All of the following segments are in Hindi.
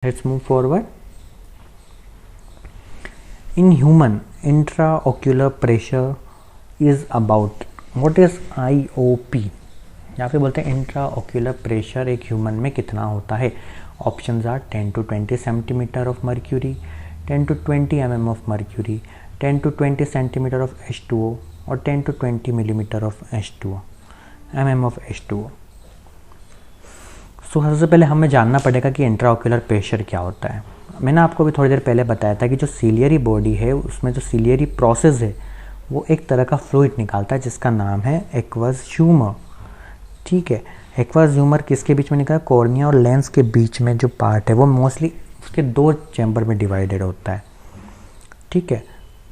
Let's move forward. In human, intraocular pressure is about what is IOP या फिर बोलते हैं इंट्राओक्यूलर प्रेशर एक ह्यूमन में कितना होता है. Options are 10 to 20 centimetre of mercury, 10 to 20 mm of mercury, 10 to 20 centimetre of H2O और 10 to 20 millimetre of H2O mm of H2O. So सबसे पहले हमें जानना पड़ेगा कि इंट्राओक्यूलर प्रेशर क्या होता है. मैंने आपको भी थोड़ी देर पहले बताया था कि जो सीलियरी बॉडी है उसमें जो सीलियरी प्रोसेस है वो एक तरह का फ्लूइड निकालता है जिसका नाम है एक्वस ह्यूमर. ठीक है, एक्वस ह्यूमर किसके बीच में निकला? कॉर्निया और लेंस के बीच में जो पार्ट है वो मोस्टली उसके दो चैम्बर में डिवाइडेड होता है. ठीक है,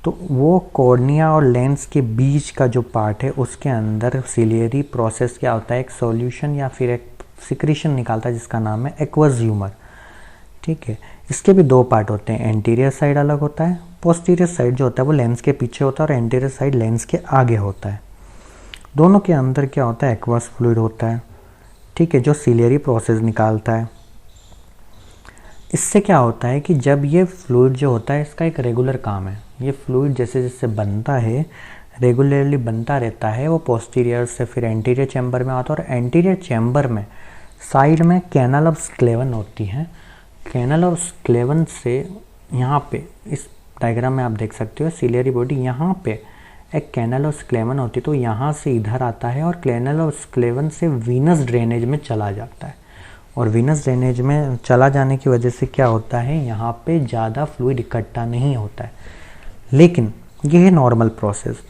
तो वो कॉर्निया और लेंस के बीच का जो पार्ट है उसके अंदर सीलियरी प्रोसेस क्या होता है, एक सॉल्यूशन या फिर एक सिक्रीशन निकालता है जिसका नाम है एक्वस ह्यूमर. ठीक है, इसके भी दो पार्ट होते हैं, एंटीरियर साइड अलग होता है, पोस्टीरियर साइड जो होता है वो लेंस के पीछे होता है और एंटीरियर साइड लेंस के आगे होता है. दोनों के अंदर क्या होता है? एक्वस फ्लूइड होता है. ठीक है, जो सीलियरी प्रोसेस निकालता है. इससे क्या होता है कि जब ये फ्लूइड जो होता है इसका एक रेगुलर काम है. ये फ्लूइड जैसे जैसे बनता है, रेगुलरली बनता रहता है, वो पोस्टीरियर से फिर एंटीरियर चैम्बर में आता है और एंटीरियर चैम्बर में साइड में कैनल ऑफ स्क्लेवन होती है. कैनल ऑफ स्क्लेवन से यहाँ पे इस डायग्राम में आप देख सकते हो सीलियरी बॉडी, यहाँ पे एक कैनल ऑफ स्क्लेवन होती है तो यहाँ से इधर आता है और कैनल ऑफ स्क्लेवन से वीनस ड्रेनेज में चला जाता है. और वीनस ड्रेनेज में चला जाने की वजह से क्या होता है, यहाँ पे ज़्यादा फ्लूइड इकट्ठा नहीं होता है. लेकिन ये है नॉर्मल प्रोसेस.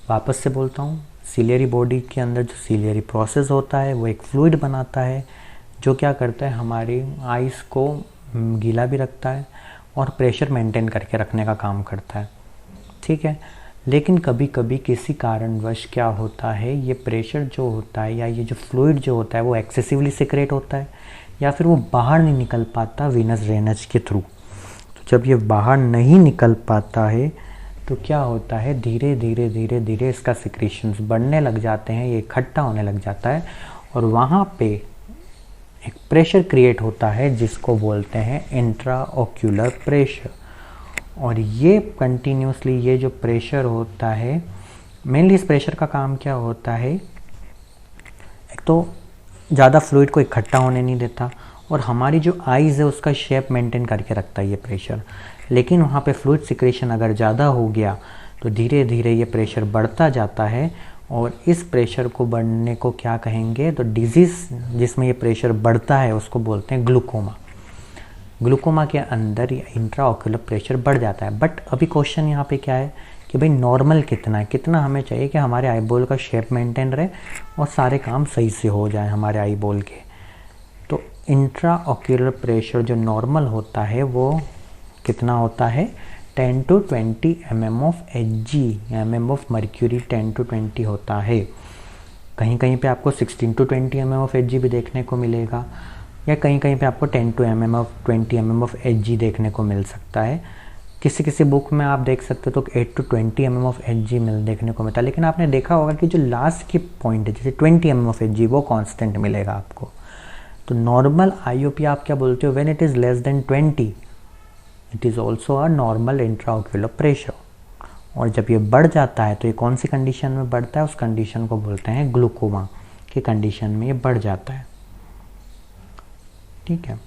वापस से बोलता हूँ, सीलियरी बॉडी के अंदर जो सीलियरी प्रोसेस होता है वो एक फ्लूइड बनाता है जो क्या करता है, हमारी आइज़ को गीला भी रखता है और प्रेशर मेंटेन करके रखने का काम करता है. ठीक है, लेकिन कभी कभी किसी कारणवश क्या होता है, ये प्रेशर जो होता है या ये जो फ्लूइड जो होता है वो एक्सेसिवली सिक्रेट होता है या फिर वो बाहर नहीं निकल पाता वीनस ड्रेनेज के थ्रू. तो जब ये बाहर नहीं निकल पाता है तो क्या होता है, धीरे धीरे धीरे धीरे इसका सिक्रीशंस बढ़ने लग जाते हैं, ये इकट्ठा होने लग जाता है और वहाँ पे एक प्रेशर क्रिएट होता है जिसको बोलते हैं इंट्राओक्यूलर प्रेशर. और ये कंटिन्यूसली ये जो प्रेशर होता है, मेनली इस प्रेशर का काम क्या होता है, एक तो ज़्यादा फ्लूइड को इकट्ठा होने नहीं देता और हमारी जो आइज़ है उसका शेप मेंटेन करके रखता है ये प्रेशर. लेकिन वहाँ पे फ्लूइड सिक्रेशन अगर ज़्यादा हो गया तो धीरे धीरे ये प्रेशर बढ़ता जाता है और इस प्रेशर को बढ़ने को क्या कहेंगे, तो डिजीज़ जिसमें ये प्रेशर बढ़ता है उसको बोलते हैं ग्लूकोमा. ग्लूकोमा के अंदर ये इंट्राओक्यूलर प्रेशर बढ़ जाता है. बट अभी क्वेश्चन यहाँ पे क्या है कि भाई नॉर्मल कितना है, कितना हमें चाहिए कि हमारे आईबॉल का शेप मेंटेन रहे और सारे काम सही से हो जाए हमारे आईबॉल के. तो इंट्राओक्यूलर प्रेशर जो नॉर्मल होता है वो कितना होता है, 10 to 20 mm of Hg, mm of mercury 10 to 20 होता है. कहीं कहीं पे आपको 16 to 20 mm ऑफ Hg भी देखने को मिलेगा या कहीं कहीं पे आपको 10 to 20 mm ऑफ Hg देखने को मिल सकता है. किसी किसी बुक में आप देख सकते हो तो 8 to 20 mm ऑफ Hg देखने को मिलता है. लेकिन आपने देखा होगा कि जो लास्ट की पॉइंट है जैसे 20 mm ऑफ Hg वो कांस्टेंट मिलेगा आपको. तो नॉर्मल आईओपी आप क्या बोलते हो, when it is less than 20 it is also a normal intraocular pressure. और जब ये बढ़ जाता है तो ये कौन सी कंडीशन में बढ़ता है, उस कंडीशन को बोलते हैं ग्लूकोमा की कंडीशन में ये बढ़ जाता है. ठीक है,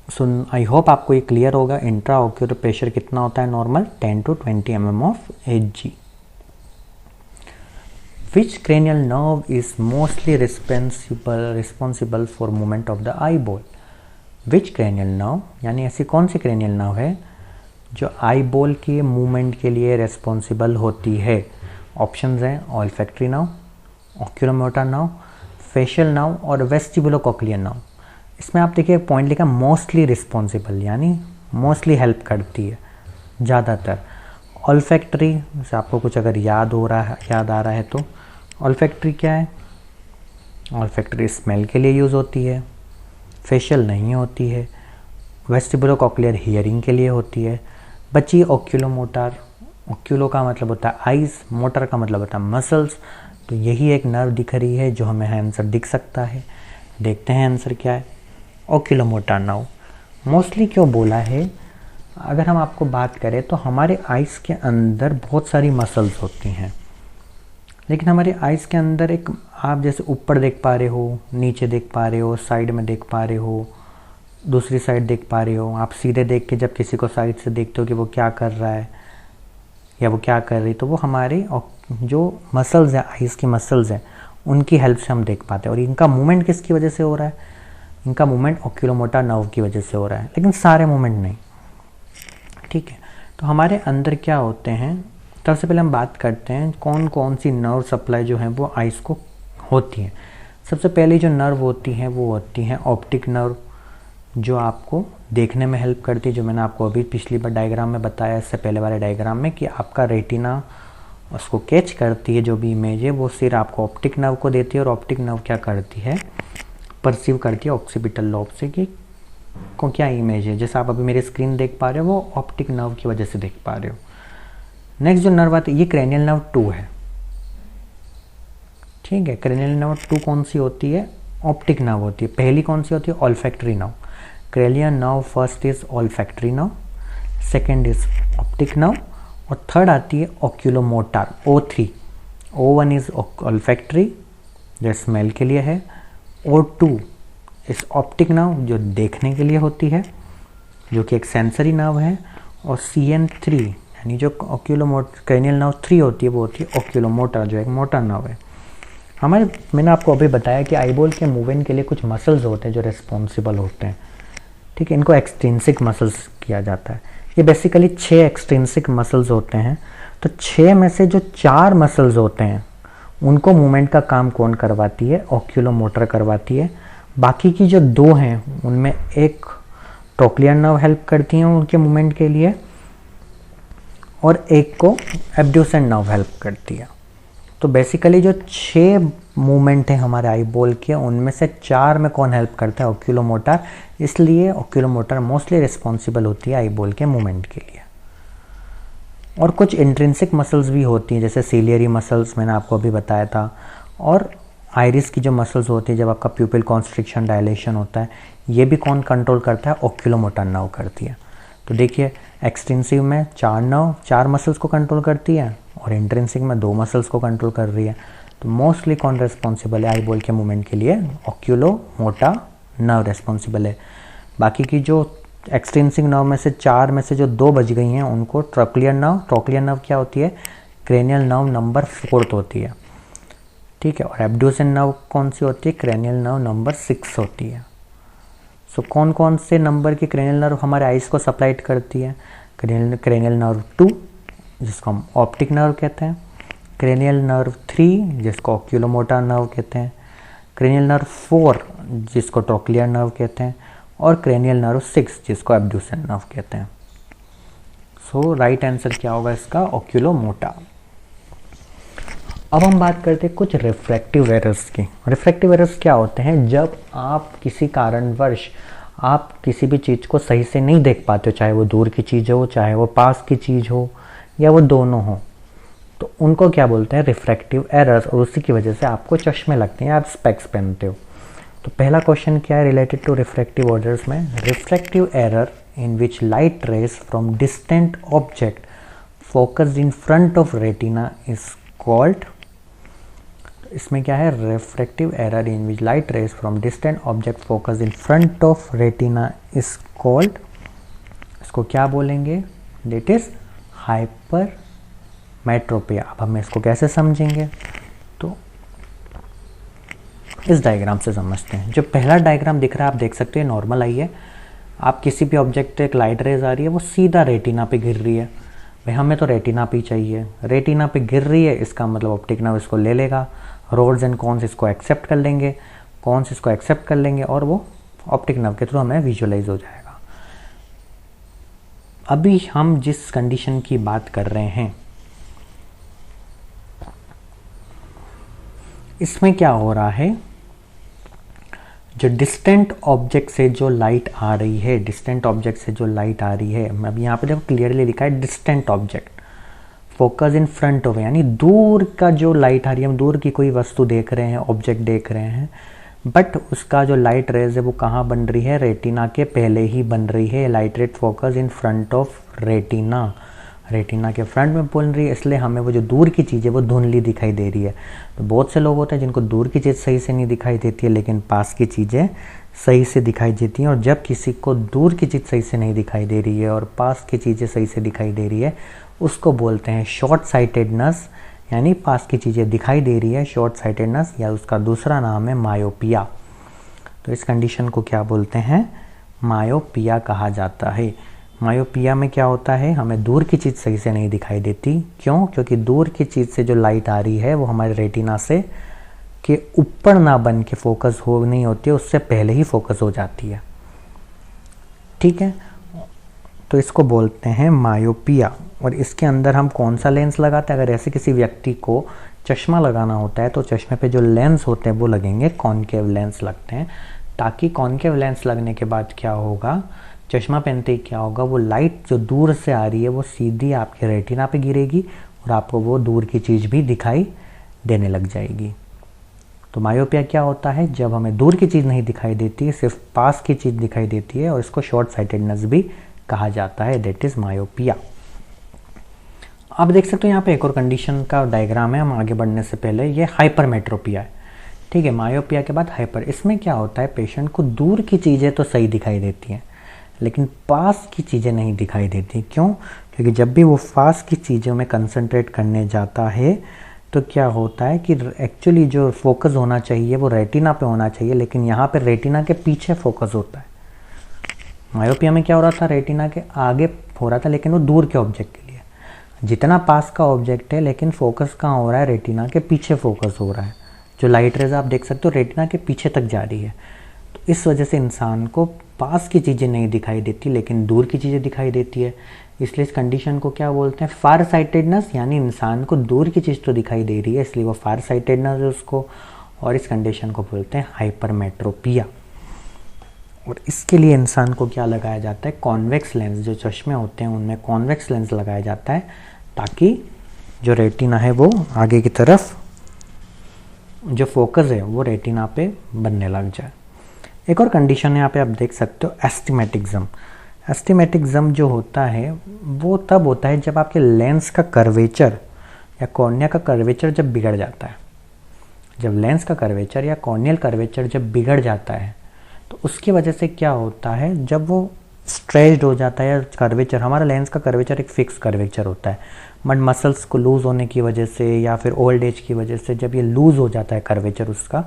सो आई होप आपको ये क्लियर होगा इंट्राओक्यूलर प्रेशर कितना होता है normal, 10 to 20 mm of Hg. Which cranial nerve is mostly responsible for movement of the eyeball? Which cranial nerve यानी ऐसी कौन सी cranial nerve है जो आईबॉल के मूवमेंट के लिए रेस्पॉन्सिबल होती है? ऑप्शंस हैं olfactory nerve, oculomotor nerve, facial nerve और वेस्टिबुलोकोक्लियर नर्व. इसमें आप देखिए पॉइंट लिखा मोस्टली रिस्पॉन्सिबल यानी मोस्टली हेल्प करती है ज़्यादातर. ऑल्फैक्टरी से आपको कुछ अगर याद आ रहा है तो ऑल्फैक्टरी क्या है, ऑल्फैक्टरी स्मेल के लिए यूज़ होती है, फेशियल नहीं होती है, वेस्टिबुलोकोक्लियर हियरिंग के लिए होती है. बची ऑक्यूलोमोटर, ऑक्यूलो का मतलब होता है आइज़, मोटर का मतलब होता है मसल्स. तो यही एक नर्व दिख रही है जो हमें आंसर दिख सकता है. देखते हैं आंसर क्या है. ओक्यूलोमोटर नर्व। मोस्टली क्यों बोला है, अगर हम आपको बात करें तो हमारे आइज़ के अंदर बहुत सारी मसल्स होती हैं, लेकिन हमारे आइज़ के अंदर एक, आप जैसे ऊपर देख पा रहे हो, नीचे देख पा रहे हो, साइड में देख पा रहे हो, दूसरी साइड देख पा रहे हो। आप सीधे देख के जब किसी को साइड से देखते हो कि वो क्या कर रहा है या वो क्या कर रही, तो वो हमारे जो मसल्स हैं, आइज़ की मसल्स हैं, उनकी हेल्प से हम देख पाते हैं। और इनका मूवमेंट किसकी वजह से हो रहा है, इनका मूवमेंट ओक्यूलोमोटर नर्व की वजह से हो रहा है, लेकिन सारे मूवमेंट नहीं। ठीक है, तो हमारे अंदर क्या होते हैं, सबसे पहले हम बात करते हैं कौन कौन सी नर्व सप्लाई जो है वो आइज़ को होती है। सबसे पहले जो नर्व होती हैं वो होती हैं ऑप्टिक नर्व, जो आपको देखने में हेल्प करती है, जो मैंने आपको अभी पिछली बार डायग्राम में बताया, इससे पहले वाले डायग्राम में, कि आपका रेटिना उसको कैच करती है, जो भी इमेज है वो सिर्फ आपको ऑप्टिक नर्व को देती है। और ऑप्टिक नर्व क्या करती है, परसीव करती है ऑक्सीपिटल लोब से कि को क्या इमेज है। जैसे आप अभी मेरी स्क्रीन देख पा रहे हो वो ऑप्टिक नर्व की वजह से देख पा रहे हो। नेक्स्ट जो नर्व आती है ये क्रेनियल नर्व 2 है। ठीक है, क्रेनियल नर्व 2 कौन सी होती है, ऑप्टिक नर्व होती है। पहली कौन सी होती है, olfactory nerve. Cranial nerve first is olfactory nerve, second is optic nerve, और थर्ड आती है ओक्यूलोमोटर O3। O1 इज ऑल्फैक्टरी जो स्मेल के लिए है, O2 इस ऑप्टिक नर्व जो देखने के लिए होती है, जो कि एक सेंसरी नर्व है, और CN3 यानी जो क्रेनियल नर्व 3 होती है वो होती है ओक्यूलोमोटर, जो एक मोटर नर्व है। मैंने आपको अभी बताया कि आईबॉल के मूवमेंट के लिए कुछ मसल्स होते हैं जो रिस्पॉन्सिबल होते हैं। ठीक है, इनको एक्सट्रिंसिक मसल्स किया जाता है। ये बेसिकली 6 एक्सट्रिंसिक मसल्स होते हैं। तो 6 में से जो 4 मसल्स होते हैं उनको मूवमेंट का काम कौन करवाती है, ओक्यूलोमोटर करवाती है। बाकी की जो 2 हैं उनमें एक ट्रोक्लियर नर्व हेल्प करती हैं उनके मूवमेंट के लिए, और एक को एब्ड्यूसेंट नर्व हेल्प करती है। तो बेसिकली जो 6 मूवमेंट है हमारे आईबॉल के, उनमें से 4 में कौन हेल्प करता है, ओक्यूलोमोटर। इसलिए ओक्यूलोमोटर मोस्टली रिस्पॉन्सिबल होती है आईबॉल के मूवमेंट के लिए। और कुछ इंट्रिंसिक मसल्स भी होती हैं, जैसे सीलियरी मसल्स मैंने आपको अभी बताया था, और आइरिस की जो मसल्स होती है, जब आपका प्यूपिल कॉन्स्ट्रिक्शन डायलेशन होता है, ये भी कौन कंट्रोल करता है, ओक्यूलोमोटर नर्व करती है। तो देखिए, एक्सटेंसिव में 4 मसल्स को कंट्रोल करती है, और इंट्रिंसिक में 2 मसल्स को कंट्रोल कर रही है। तो मोस्टली कौन रिस्पॉन्सिबल है आईबॉल के मूवमेंट के लिए, ओक्यूलोमोटर नर्व रिस्पॉन्सिबल है। बाकी की जो एक्सटेंसिव नर्व में से 4 में से जो 2 बच गई हैं उनको ट्रोक्लियर नर्व क्या होती है, क्रेनियल नर्व नंबर 4 होती है। ठीक है, और एब्ड्यूसेंट नर्व कौन सी होती है, क्रेनियल नर्व नंबर 6 होती है। सो कौन कौन से नंबर की क्रेनियल नर्व हमारे आइज को सप्लाई करती है, क्रेनियल नर्व 2 जिसको हम ऑप्टिक नर्व कहते हैं, क्रेनियल नर्व 3 जिसको ओक्यूलोमोटर नर्व कहते हैं, क्रेनियल नर्व 4 जिसको ट्रोक्लियर नर्व कहते हैं, और क्रेनियल नर्व 6 जिसको एब्ड्यूसेंट नर्व कहते हैं। सो राइट आंसर क्या होगा इसका, ओक्यूलोमोटर। अब हम बात करते हैं कुछ रिफ्रैक्टिव एरर्स की। रिफ्रैक्टिव एरर्स क्या होते हैं, जब आप किसी कारणवश आप किसी भी चीज़ को सही से नहीं देख पाते हो, चाहे वो दूर की चीज़ हो, चाहे वो पास की चीज़ हो, या वो दोनों हो, तो उनको क्या बोलते हैं, रिफ्रैक्टिव एरर्स। और उसी की वजह से आपको चश्मे लगते हैं, आप स्पेक्स पहनते हो। तो पहला क्वेश्चन क्या है रिलेटेड टू रिफ्रैक्टिव एरर्स में, refractive error in which light rays from distant object focused in front of retina is called. इसमें क्या है, refractive error in which light rays from distant object focused in front of retina is called, इसको क्या बोलेंगे, दैट इज हाइपरमेट्रोपिया। अब हम इसको कैसे समझेंगे, तो इस डायग्राम से समझते हैं। जो पहला डायग्राम दिख रहा है आप देख सकते हैं, नॉर्मल आई है। आप किसी भी ऑब्जेक्ट पे एक लाइट रेज आ रही है, वो सीधा रेटिना पे गिर रही है। भाई हमें तो रेटिना पे ही चाहिए, रेटिना पे गिर रही है, इसका मतलब ऑप्टिक नर्व इसको ले लेगा, रोड्स एंड कॉन्स इसको एक्सेप्ट कर लेंगे, कॉन्स इसको एक्सेप्ट कर लेंगे, और वो ऑप्टिक नर्व के थ्रू हमें विजुअलाइज हो जाएगा। अभी हम जिस कंडीशन की बात कर रहे हैं, इसमें क्या हो रहा है, जो डिस्टेंट ऑब्जेक्ट से जो लाइट आ रही है, डिस्टेंट ऑब्जेक्ट से जो लाइट आ रही है, अब यहाँ पे देखो क्लियरली लिखा है distant object focus in front of, यानी दूर का जो लाइट आ रही है, हम दूर की कोई वस्तु देख रहे हैं, ऑब्जेक्ट देख रहे हैं, बट उसका जो लाइट रेज है वो कहाँ बन रही है, रेटिना के पहले ही बन रही है। Light rays focus in front of retina, retina के फ्रंट में बन रही है, इसलिए हमें वो जो दूर की चीज़ है वो धुंधली दिखाई दे रही है। तो बहुत से लोग होते हैं जिनको दूर की चीज़ सही से नहीं दिखाई देती है, लेकिन पास की चीज़ें सही से दिखाई देती हैं। और जब किसी को दूर की चीज़ सही से नहीं दिखाई दे रही है और पास की चीज़ें सही से दिखाई दे रही है, उसको बोलते हैं शॉर्ट साइटेडनेस, यानी पास की चीज़ें दिखाई दे रही है, शॉर्ट साइटेडनेस, या उसका दूसरा नाम है मायोपिया। तो इस कंडीशन को क्या बोलते हैं, मायोपिया कहा जाता है। मायोपिया में क्या होता है, हमें दूर की चीज़ सही से नहीं दिखाई देती। क्यों? क्योंकि दूर की चीज़ से जो लाइट आ रही है वो हमारे रेटिना से के ऊपर ना बन के फोकस हो नहीं होती है, उससे पहले ही फोकस हो जाती है। ठीक है, तो इसको बोलते हैं मायोपिया। और इसके अंदर हम कौन सा लेंस लगाते हैं, अगर ऐसे किसी व्यक्ति को चश्मा लगाना होता है तो चश्मे पे जो लेंस होते हैं वो लगेंगे, कॉनकेव लेंस लगते हैं, ताकि कॉनकेव लेंस लगने के बाद क्या होगा, चश्मा पहनते ही क्या होगा, वो लाइट जो दूर से आ रही है वो सीधी आपके रेटिना पे गिरेगी और आपको वो दूर की चीज़ भी दिखाई देने लग जाएगी। तो मायोपिया क्या होता है, जब हमें दूर की चीज़ नहीं दिखाई देती है, सिर्फ पास की चीज़ दिखाई देती है, और इसको शॉर्ट साइटेडनेस भी कहा जाता है, दैट इज़ मायोपिया। आप देख सकते हो यहाँ पे एक और कंडीशन का डायग्राम है, हम आगे बढ़ने से पहले, ये हाइपरमेट्रोपिया है। ठीक है, मायोपिया के बाद हाइपर। इसमें क्या होता है, पेशेंट को दूर की चीज़ें तो सही दिखाई देती हैं लेकिन पास की चीज़ें नहीं दिखाई देती। क्यों? क्योंकि जब भी वो पास की चीज़ों में कंसंट्रेट करने जाता है तो क्या होता है कि एक्चुअली जो फोकस होना चाहिए वो रेटिना पे होना चाहिए, लेकिन यहाँ पे रेटिना के पीछे फोकस होता है। मायोपिया में क्या हो रहा था, रेटिना के आगे हो रहा था लेकिन वो दूर के ऑब्जेक्ट के लिए, जितना पास का ऑब्जेक्ट है लेकिन फोकस कहाँ हो रहा है, रेटिना के पीछे फोकस हो रहा है। जो लाइट रेज आप देख सकते हो रेटिना के पीछे तक जा रही है। तो इस वजह से इंसान को पास की चीज़ें नहीं दिखाई देती लेकिन दूर की चीज़ें दिखाई देती है। इसलिए इस कंडीशन को क्या बोलते हैं, फार साइटेडनेस, यानी इंसान को दूर की चीज़ तो दिखाई दे रही है इसलिए वो फार साइटेडनेस है उसको, और इस कंडीशन को बोलते हैं हाइपरमेट्रोपिया। और इसके लिए इंसान को क्या लगाया जाता है, कॉन्वेक्स लेंस, जो चश्मे होते हैं उनमें कॉन्वेक्स लेंस लगाया जाता है ताकि जो रेटिना है वो आगे की तरफ जो फोकस है वो रेटिना पे बनने लग जाए। एक और कंडीशन यहाँ पे आप देख सकते हो, एस्टिमेटिज्म। एस्टिमेटिज्म जो होता है वो तब होता है जब आपके लेंस का कर्वेचर या कॉर्निया का कर्वेचर जब बिगड़ जाता है। जब लेंस का कर्वेचर या कॉर्नियल कर्वेचर जब बिगड़ जाता है तो उसकी वजह से क्या होता है, जब वो स्ट्रेच्ड हो जाता है, या कर्वेचर, हमारा लेंस का कर्वेचर एक फिक्स कर्वेचर होता है, बट मसल्स को लूज़ होने की वजह से या फिर ओल्ड एज की वजह से जब ये लूज़ हो जाता है कर्वेचर उसका,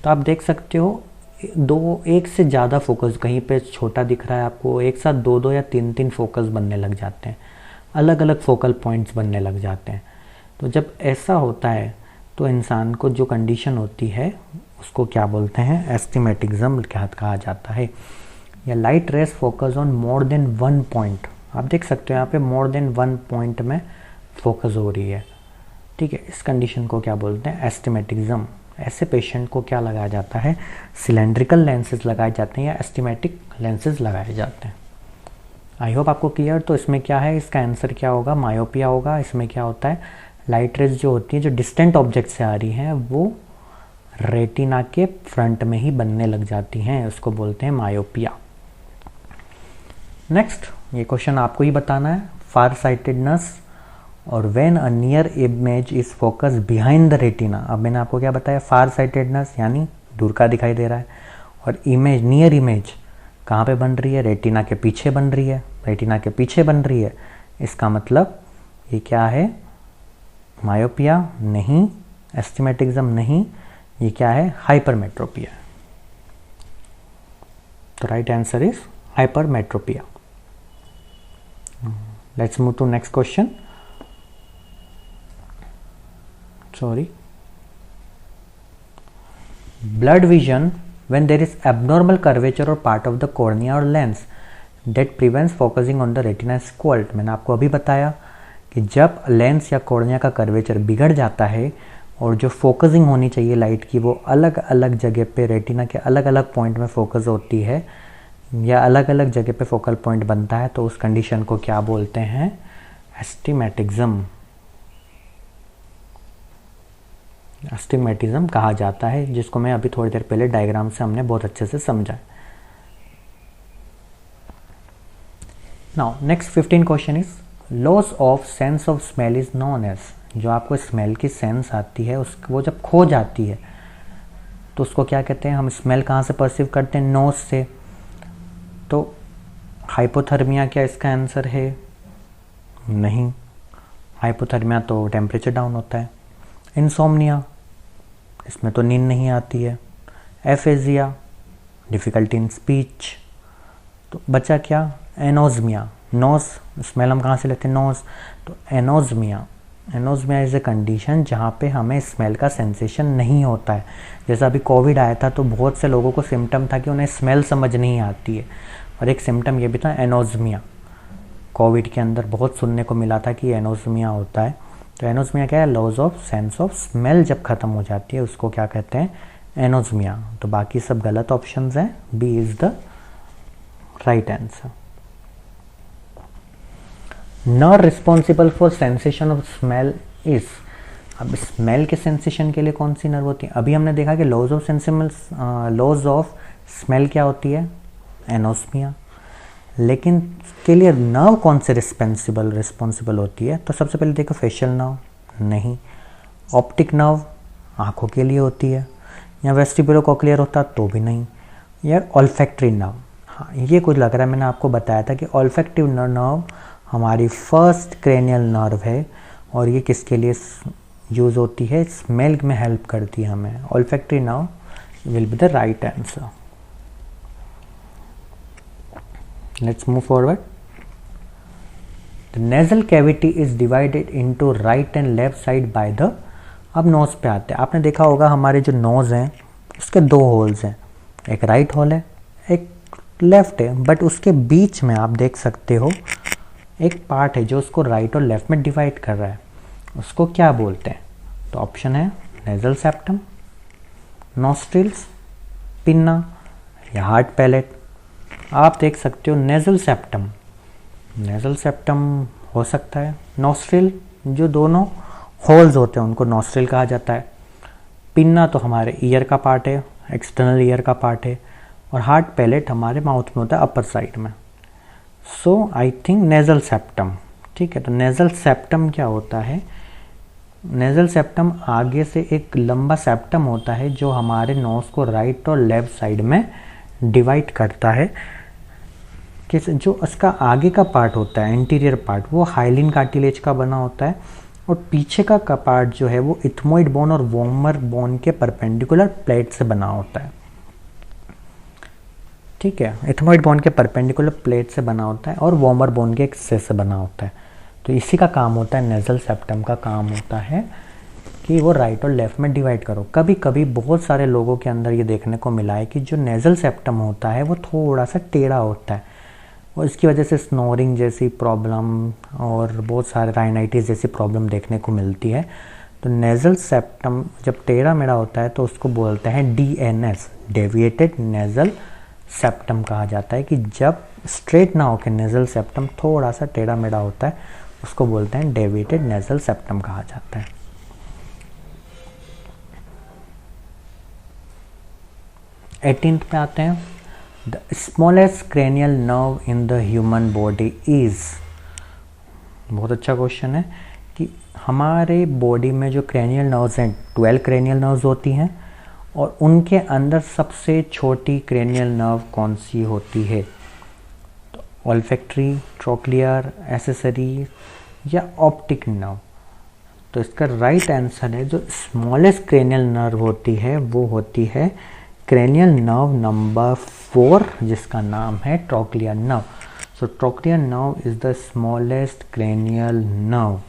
तो आप देख सकते हो एक से ज़्यादा फोकस, कहीं पे छोटा दिख रहा है आपको, एक साथ दो या तीन फोकस बनने लग जाते हैं, अलग अलग फोकल पॉइंट्स बनने लग जाते हैं। तो जब ऐसा होता है तो इंसान को जो कंडीशन होती है उसको क्या बोलते हैं, एस्टिमेटिज्म कहा जाता है। या light rays focus on more than one point, आप देख सकते हो यहाँ पे मोर देन वन पॉइंट में फोकस हो रही है। ठीक है, इस कंडीशन को क्या बोलते हैं, एस्टिमेटिज्म। ऐसे पेशेंट को क्या लगाया जाता है, सिलेंड्रिकल लेंसेज लगाए जाते हैं या एस्टिमेटिक लेंसेज लगाए जाते हैं। आई होप आपको क्लियर। तो इसमें क्या है, इसका आंसर क्या होगा, मायोपिया होगा। इसमें क्या होता है, लाइट रेज जो होती है जो डिस्टेंट ऑब्जेक्ट से आ रही हैं वो रेटिना के फ्रंट में ही बनने लग जाती हैं, उसको बोलते हैं मायोपिया। नेक्स्ट, ये क्वेश्चन आपको ही बताना है, फार साइटेडनेस और when a near image is focus behind the retina. अब मैंने आपको क्या बताया, फार साइटेडनेस यानी दूर का दिखाई दे रहा है, और इमेज, नियर इमेज कहाँ पे बन रही है, रेटिना के पीछे बन रही है, रेटिना के पीछे बन रही है। इसका मतलब ये क्या है, मायोपिया नहीं, एस्टिमेटिज्म नहीं, ये क्या है, हाइपरमेट्रोपिया। तो right answer is hypermetropia. Let's move to next question. Sorry. Blood vision when there is abnormal curvature or part of the cornea or lens that prevents focusing on the retina is called। मैंने आपको अभी बताया कि जब लेंस या कॉर्निया का कर्वेचर बिगड़ जाता है और जो फोकसिंग होनी चाहिए लाइट की वो अलग अलग जगह पे रेटिना के अलग अलग पॉइंट में फोकस होती है या अलग अलग जगह पे फोकल पॉइंट बनता है, तो उस कंडीशन को क्या बोलते हैं, एस्टिमेटिज्म। अस्टिग्मेटिज्म कहा जाता है, जिसको मैं अभी थोड़ी देर पहले डायग्राम से हमने बहुत अच्छे से समझा। Now next 15 question is loss of sense of smell is known as. जो आपको स्मेल की सेंस आती है वो जब खो जाती है तो उसको क्या कहते हैं? हम स्मेल कहाँ से परसीव करते हैं? नोज से। तो हाइपोथर्मिया क्या इसका आंसर है? नहीं, हाइपोथर्मिया तो टेम्परेचर डाउन होता है। इंसोम्निया, इसमें तो नींद नहीं आती है। Aphasia, difficulty in speech. तो बचा क्या? एनोज़मिया। नोज, स्मेल हम कहाँ से लेते हैं? नोज। तो एनोज़मिया, एनोज़मिया इज़ ए कंडीशन जहाँ पे हमें स्मेल का सेंसेशन नहीं होता है। जैसा अभी कोविड आया था तो बहुत से लोगों को सिम्टम था कि उन्हें स्मेल समझ नहीं आती है, और एक सिम्टम ये भी था एनोज़मिया। कोविड के अंदर बहुत सुनने को मिला था कि एनोज़मिया होता है। तो एनोज़मिया क्या है? Loss of sense of smell जब ख़त्म हो जाती है उसको क्या कहते हैं? एनोज़मिया। तो बाकी सब गलत ऑप्शंस हैं, B is the right answer. Nerve responsible for sensation of smell is. अब स्मेल के सेंसेशन के लिए कौन सी नर्व होती है? अभी हमने देखा कि लॉस ऑफ स्मेल क्या होती है? एनोस्मिया। लेकिन के लिए नर्व कौन से रिस्पॉन्सिबल होती है? तो सबसे पहले देखो, फेशियल नर्व नहीं, ऑप्टिक नर्व आंखों के लिए होती है, या वेस्टिबुलो कॉक्लियर होता तो भी नहीं, या ऑल्फैक्टरी नर्व। हाँ, ये कुछ लग रहा है, मैंने आपको बताया था कि ऑल्फैक्टिव नर्व हमारी फर्स्ट क्रेनियल नर्व है, और ये किसके लिए यूज़ होती है? स्मेल में हेल्प करती है हमें। Olfactory nerve will be the right answer. Let's move forward. The nasal cavity is divided into right and left side by the. अब नोज पे आते हैं। आपने देखा होगा हमारे जो नोज हैं उसके दो होल्स हैं, एक राइट होल है, एक लेफ्ट है, बट उसके बीच में आप देख सकते हो एक पार्ट है जो उसको राइट और लेफ्ट में डिवाइड कर रहा है। उसको क्या बोलते हैं? तो ऑप्शन है नेजल सेप्टम, नॉस्ट्रिल्स, पिन्ना, या हार्ड पैलेट। आप देख सकते हो नेजल सेप्टम हो सकता है। नॉस्ट्रिल, जो दोनों होल्स होते हैं उनको नॉस्ट्रिल कहा जाता है। पिन्ना तो हमारे ईयर का पार्ट है, एक्सटर्नल ईयर का पार्ट है, और हार्ड पैलेट हमारे माउथ में होता है अपर साइड में। सो आई थिंक नेजल सेप्टम। ठीक है, तो नेजल सेप्टम क्या होता है? नेजल सेप्टम आगे से एक लंबा सेप्टम होता है जो हमारे नोज को राइट और लेफ्ट साइड में डिवाइड करता है। कि जो उसका आगे का पार्ट होता है, एंटीरियर पार्ट, वो हाइलिन कार्टिलेज का बना होता है, और पीछे का पार्ट जो है वो इथमोइड बोन और वॉर्मर बोन के परपेंडिकुलर प्लेट से बना होता है। ठीक है, इथमोइड बोन के परपेंडिकुलर प्लेट से बना होता है और वॉर्मर बोन के हिस्से से बना होता है। तो इसी का काम होता है, नेजल सेप्टम का काम होता है कि वो राइट और लेफ्ट में डिवाइड करो। कभी कभी बहुत सारे लोगों के अंदर ये देखने को मिला है कि जो नेजल सेप्टम होता है वो थोड़ा सा टेढ़ा होता है, और इसकी वजह से स्नोरिंग जैसी प्रॉब्लम और बहुत सारे राइनाइटिस जैसी प्रॉब्लम देखने को मिलती है। तो नेजल सेप्टम जब टेढ़ा मेढ़ा होता है तो उसको बोलते हैं DNS, डेविएटेड नेजल सेप्टम कहा जाता है। कि जब स्ट्रेट ना होकर नेजल सेप्टम थोड़ा सा टेढ़ा मेढ़ा होता है उसको बोलते हैं डेविएटेड नेजल सेप्टम कहा जाता है। 18th पे आते हैं। The smallest cranial nerve in the human body is. बहुत अच्छा क्वेश्चन है कि हमारे बॉडी में जो क्रेनियल नर्व्स हैं 12 क्रेनियल नर्व्स होती हैं, और उनके अंदर सबसे छोटी क्रेनियल नर्व कौन सी होती है? तो ऑल्फैक्टरी, ट्रोक्लियर, एक्सेसरी, या ऑप्टिक नर्व। तो इसका राइट आंसर है जो स्मॉलेस्ट क्रेनियल नर्व होती है वो होती है क्रेनियल नर्व नंबर 4, जिसका नाम है trochlear nerve. So trochlear nerve is the smallest cranial nerve.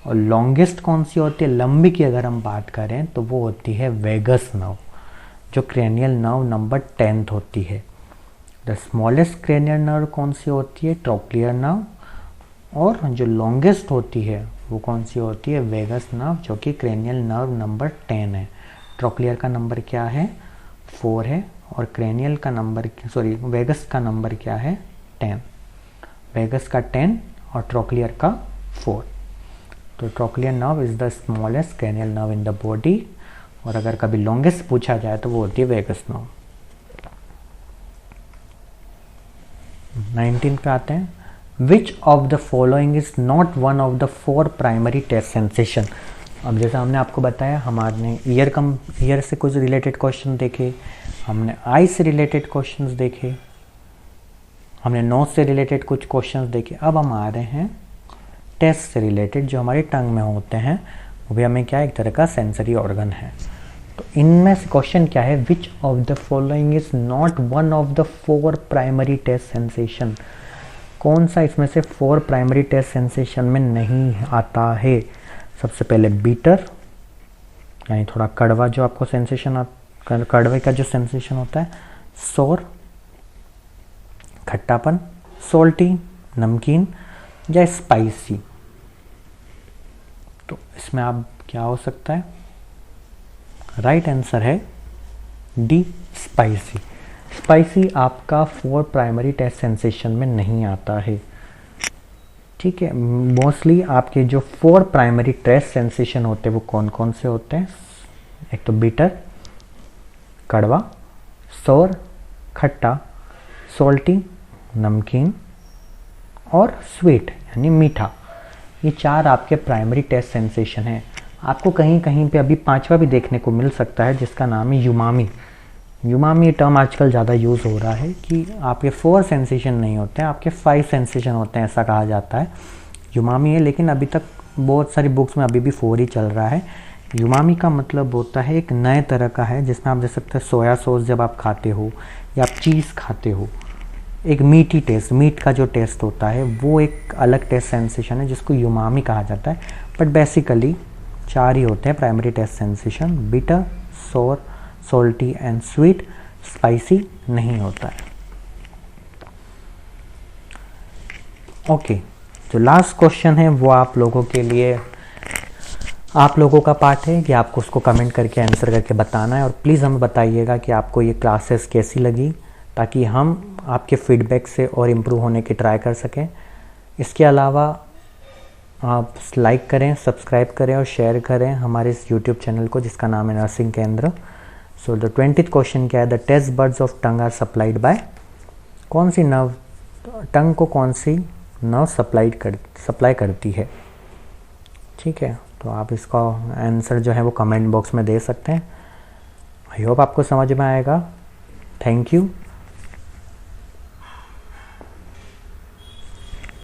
और लॉन्गेस्ट कौन सी होती है? लंबी की अगर हम बात करें तो वो होती है वेगस नर्व, जो क्रेनियल नर्व नंबर 10th होती है। द स्मॉलेस्ट क्रेनियल नर्व कौन सी होती है? Trochlear nerve. और जो लॉन्गेस्ट होती है वो कौन सी होती है? वेगस नर्व, जो कि क्रेनियल नर्व नंबर 10 है। ट्रोक्लियर का नंबर क्या है? 4 है, और क्रेनियल का नंबर वेगस का नंबर क्या है? 10। वेगस का 10 और ट्रोक्लियर का 4। तो trochlear nerve is the smallest cranial nerve in the body. और अगर कभी लॉन्गेस्ट पूछा जाए तो वो होती है वेगस नर्व। 19 पे आते हैं, which of the following is not one of the 4 primary taste sensation. अब जैसा हमने आपको बताया, हमारे ईयर से कुछ रिलेटेड क्वेश्चन देखे, हमने आई से रिलेटेड क्वेश्चंस देखे, हमने नोज से रिलेटेड कुछ क्वेश्चंस देखे। अब हम आ रहे हैं टेस्ट से रिलेटेड, जो हमारी टंग में होते हैं, वो भी हमें क्या एक तरह का सेंसरी ऑर्गन है। तो इनमें से क्वेश्चन क्या है, which of the following is not one of the 4 primary taste sensation. कौन सा इसमें से 4 प्राइमरी टेस्ट सेंसेशन में नहीं आता है। सबसे पहले बीटर, यानी थोड़ा कड़वा जो आपको सेंसेशन, कड़वे का जो सेंसेशन होता है। सोर, खट्टापन। सोल्टी, नमकीन। या स्पाइसी। तो इसमें आप क्या हो सकता है, राइट आंसर है डी, स्पाइसी। स्पाइसी आपका 4 प्राइमरी टेस्ट सेंसेशन में नहीं आता है। ठीक है, मोस्टली आपके जो 4 प्राइमरी टेस्ट सेंसेशन होते हैं वो कौन कौन से होते हैं। एक तो बीटर, कड़वा, सोर, खट्टा, सोल्टी, नमकीन, और स्वीट यानी मीठा। ये 4 आपके प्राइमरी टेस्ट सेंसेशन हैं। आपको कहीं कहीं पे अभी 5वां भी देखने को मिल सकता है, जिसका नाम है यूमामी। यूमामी टर्म आजकल ज़्यादा यूज़ हो रहा है कि आपके 4 सेंसेशन नहीं होते हैं, आपके 5 सेंसेशन होते हैं, ऐसा कहा जाता है। यूमामी है, लेकिन अभी तक बहुत सारी बुक्स में अभी भी 4 ही चल रहा है। यूमामी का मतलब होता है एक नए तरह का है, जिसमें आप देख सकते हैं सोया सॉस जब आप खाते हो या आप चीज़ खाते हो, एक मीठी टेस्ट, मीट का जो टेस्ट होता है वो एक अलग टेस्ट सेंसेशन है जिसको यूमामी कहा जाता है। बट बेसिकली 4 ही होते हैं प्राइमरी टेस्ट सेंसेशन, बिटर, सोर, सोल्टी एंड स्वीट। स्पाइसी नहीं होता है। ओके, जो लास्ट क्वेश्चन है वो आप लोगों के लिए, आप लोगों का पार्ट है कि आपको उसको कमेंट करके आंसर करके बताना है। और प्लीज़ हमें बताइएगा कि आपको ये क्लासेस कैसी लगी, ताकि हम आपके फीडबैक से और इम्प्रूव होने की ट्राई कर सकें। इसके अलावा आप लाइक करें, सब्सक्राइब करें और शेयर करें हमारे इस यूट्यूब चैनल को, जिसका नाम है नर्सिंग केंद्र। सो द 20th क्वेश्चन क्या है, the taste buds of tongue are supplied by. कौन सी नर्व, टंग को कौन सी नर्व सप्लाई करती है। ठीक है, तो आप इसका आंसर जो है वो कमेंट बॉक्स में दे सकते हैं। आई होप आपको समझ में आएगा। Thank you.